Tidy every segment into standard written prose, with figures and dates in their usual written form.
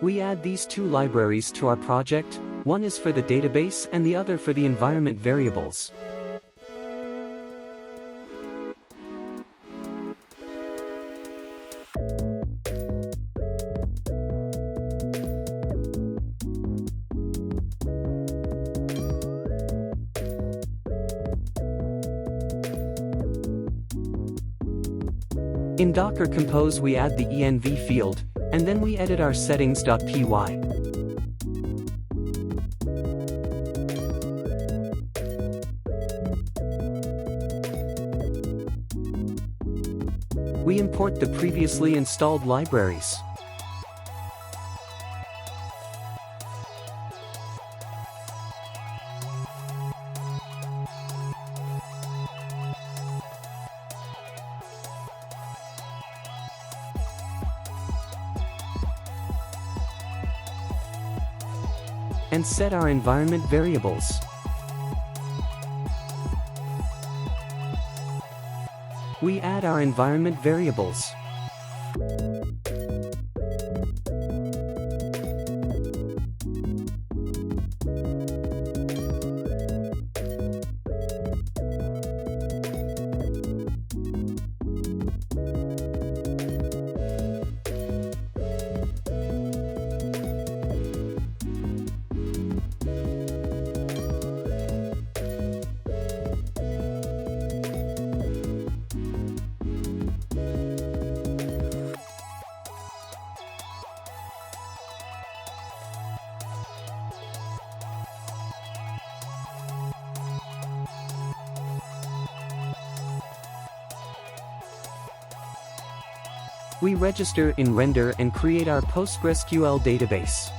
We add these two libraries to our project, one is for the database and the other for the environment variables. In Docker Compose we add the env field, and then we edit our settings.py. We import the previously installed libraries. And set our environment variables. We add our environment variables. We register in Render and create our Postgresql database.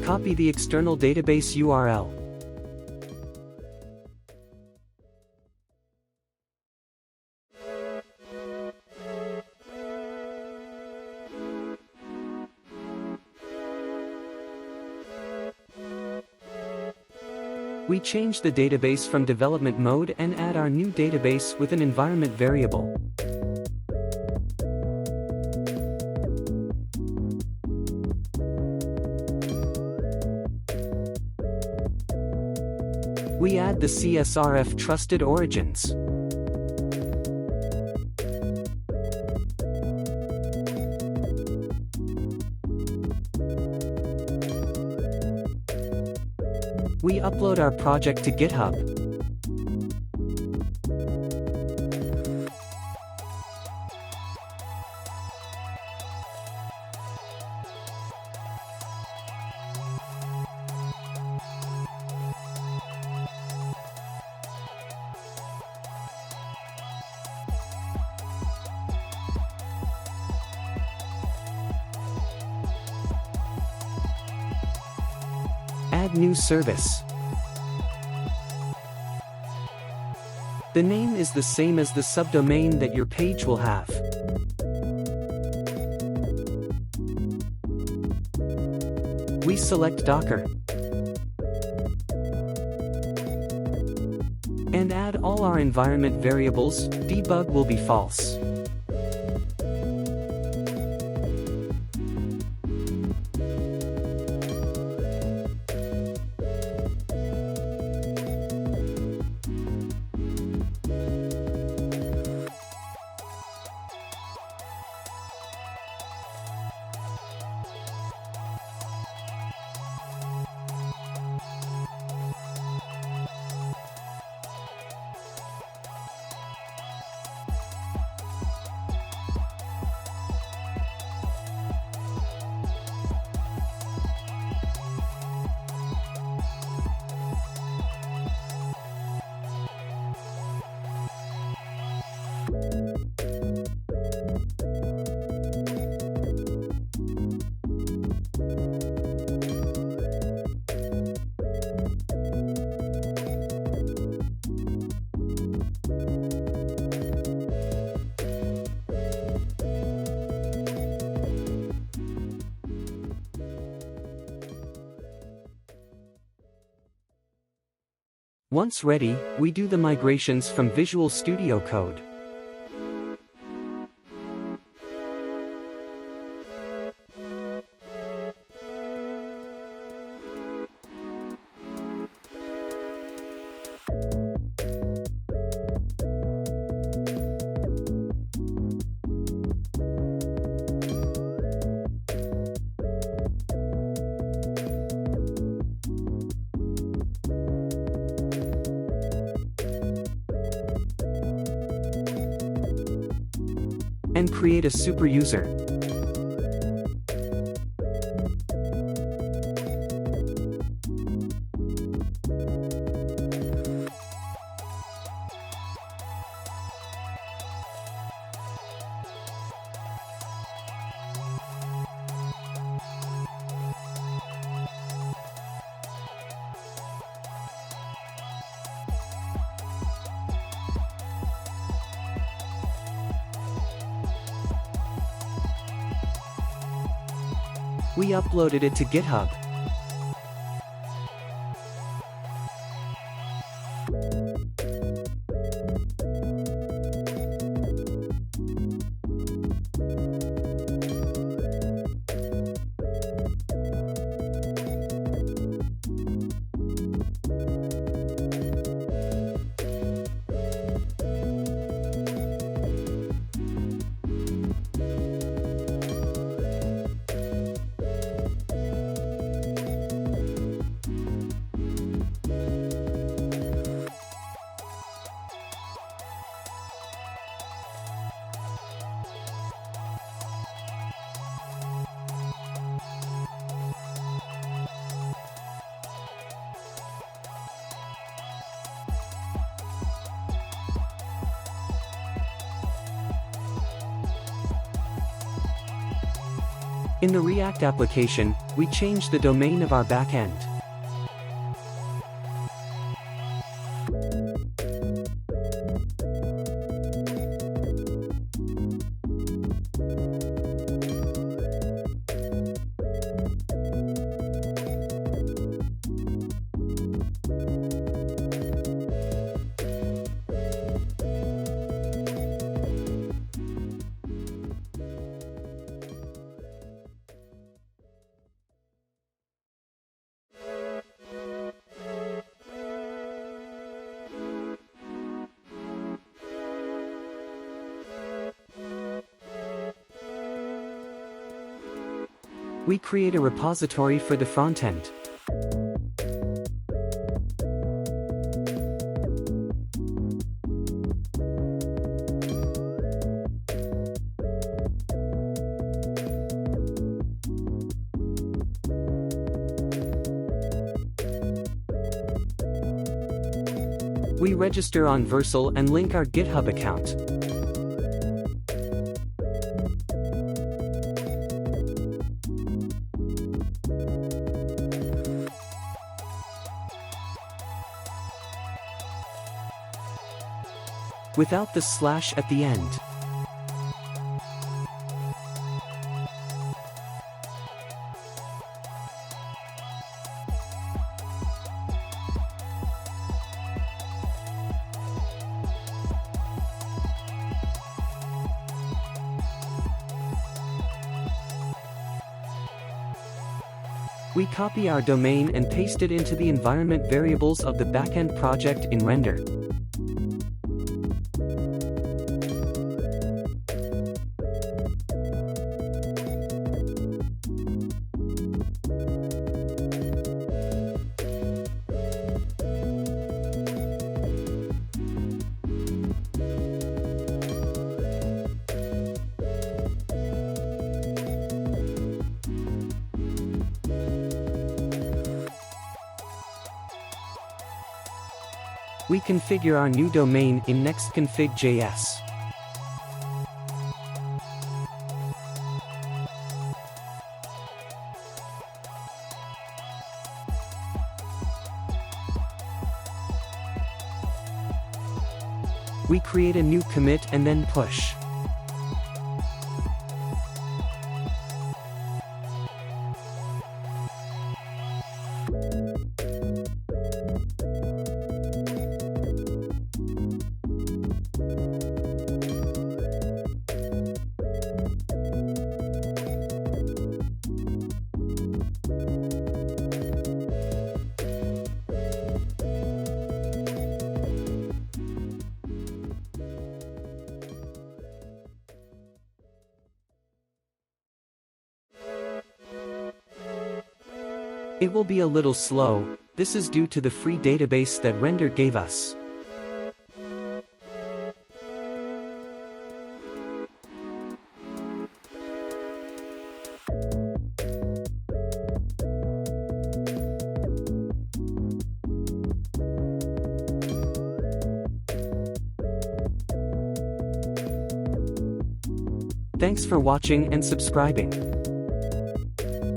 Copy the external database URL. We change the database from development mode and add our new database with an environment variable. We add the CSRF trusted origins. We upload our project to GitHub. Add new service. The name is the same as the subdomain that your page will have. We select Docker and add all our environment variables. Debug will be false. Once ready, we do the migrations from Visual Studio Code. And create a super user. We uploaded it to GitHub. In the React application, we changed the domain of our backend. We create a repository for the frontend. We register on Vercel and link our GitHub account. Without the slash at the end. We copy our domain and paste it into the environment variables of the backend project in render. We configure our new domain in Next.js. We create a new commit and then push. It will be a little slow. This is due to the free database that Render gave us. Thanks for watching and subscribing.